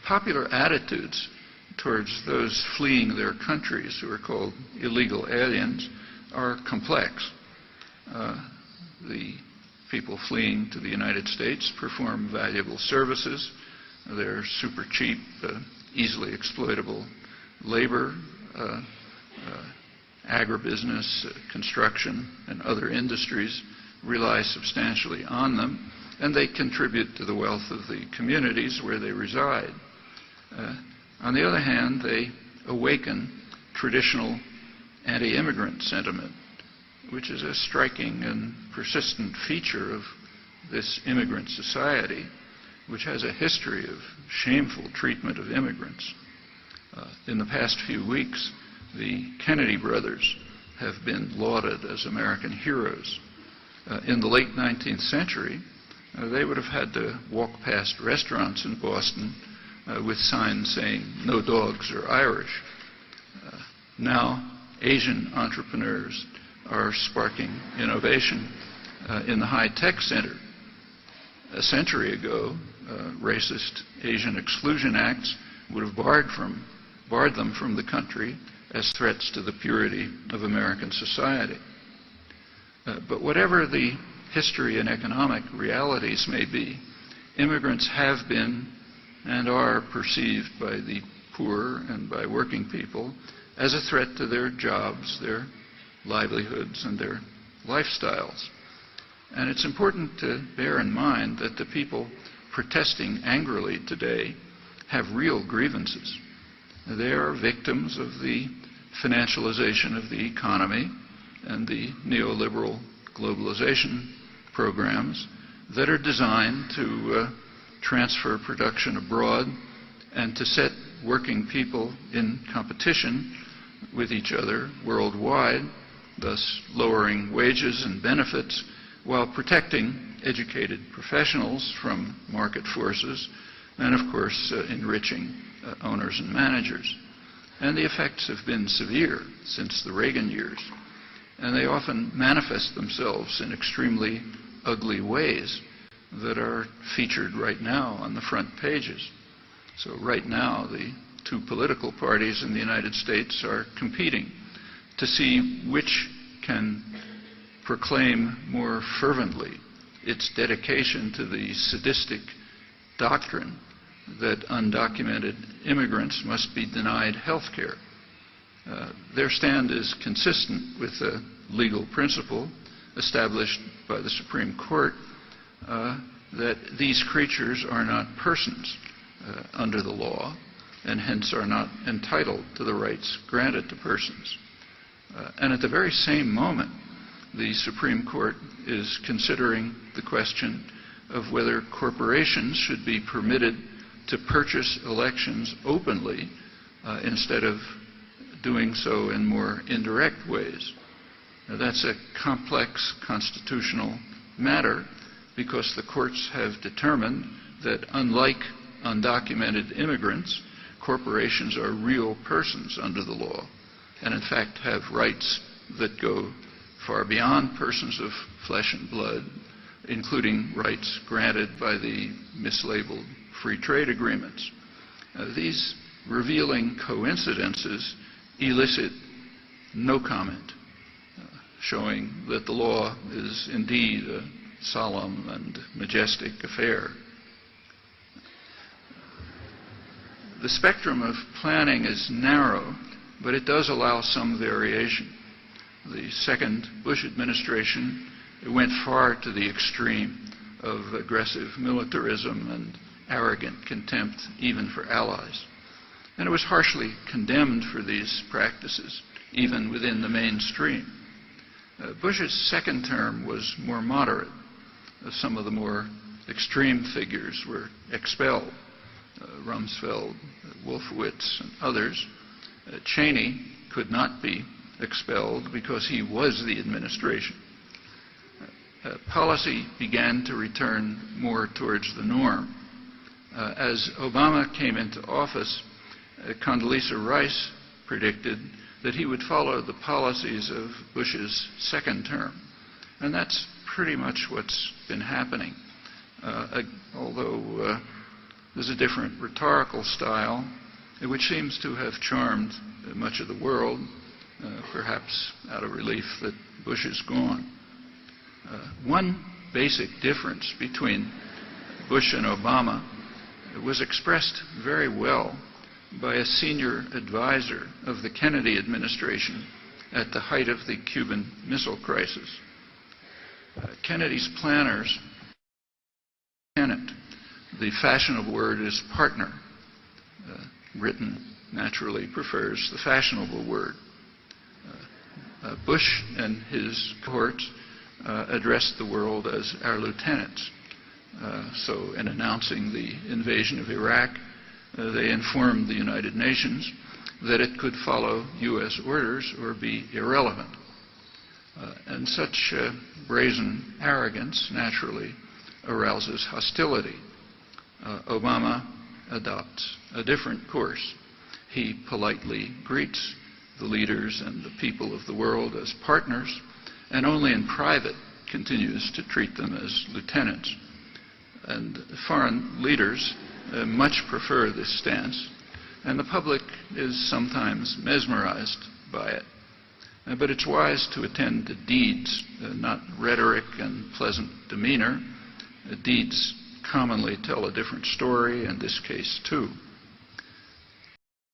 Popular attitudes towards those fleeing their countries, who are called illegal aliens, are complex. The people fleeing to the United States perform valuable services. They're super cheap, easily exploitable labor, agribusiness, construction, and other industries rely substantially on them, and they contribute to the wealth of the communities where they reside. On the other hand, they awaken traditional anti-immigrant sentiment, which is a striking and persistent feature of this immigrant society, which has a history of shameful treatment of immigrants. In the past few weeks, the Kennedy brothers have been lauded as American heroes. In the late 19th century, they would have had to walk past restaurants in Boston with signs saying, "No dogs are Irish." Now, Asian entrepreneurs are sparking innovation in the high-tech center. A century ago, racist Asian exclusion acts would have barred them from the country as threats to the purity of American society. But whatever the history and economic realities may be, immigrants have been and are perceived by the poor and by working people as a threat to their jobs, their livelihoods, and their lifestyles. And it's important to bear in mind that the people protesting angrily today have real grievances. They are victims of the financialization of the economy and the neoliberal globalization programs that are designed to transfer production abroad and to set working people in competition with each other worldwide, thus lowering wages and benefits while protecting educated professionals from market forces and, of course, enriching owners and managers. And the effects have been severe since the Reagan years, and they often manifest themselves in extremely ugly ways that are featured right now on the front pages. So right now, the two political parties in the United States are competing to see which can proclaim more fervently its dedication to the sadistic doctrine that undocumented immigrants must be denied health care. Their stand is consistent with a legal principle established by the Supreme Court that these creatures are not persons under the law and hence are not entitled to the rights granted to persons. And at the very same moment, the Supreme Court is considering the question of whether corporations should be permitted to purchase elections openly instead of doing so in more indirect ways. Now, that's a complex constitutional matter because the courts have determined that unlike undocumented immigrants, corporations are real persons under the law and in fact have rights that go far beyond persons of flesh and blood, including rights granted by the mislabeled free trade agreements. These revealing coincidences elicit no comment, showing that the law is indeed a solemn and majestic affair. The spectrum of planning is narrow, but it does allow some variation. The second Bush administration went far to the extreme of aggressive militarism and arrogant contempt even for allies. And it was harshly condemned for these practices, even within the mainstream. Bush's second term was more moderate. Some of the more extreme figures were expelled. Rumsfeld, Wolfowitz, and others. Cheney could not be expelled because he was the administration. Policy began to return more towards the norm. As Obama came into office, Condoleezza Rice predicted that he would follow the policies of Bush's second term. And that's pretty much what's been happening. Although There's a different rhetorical style, which seems to have charmed much of the world, perhaps out of relief that Bush is gone. One basic difference between Bush and Obama was expressed very well by a senior advisor of the Kennedy administration at the height of the Cuban Missile Crisis. Kennedy's planners, tenant, the fashionable word is partner. Britain naturally prefers the fashionable word. Bush and his cohorts addressed the world as our lieutenants. So in announcing the invasion of Iraq, they informed the United Nations that it could follow U.S. orders or be irrelevant. And such brazen arrogance naturally arouses hostility. Obama adopts a different course. He politely greets the leaders and the people of the world as partners, and only in private continues to treat them as lieutenants. And foreign leaders much prefer this stance, and the public is sometimes mesmerized by it. But it's wise to attend to deeds, not rhetoric and pleasant demeanor. Deeds commonly tell a different story, in this case too.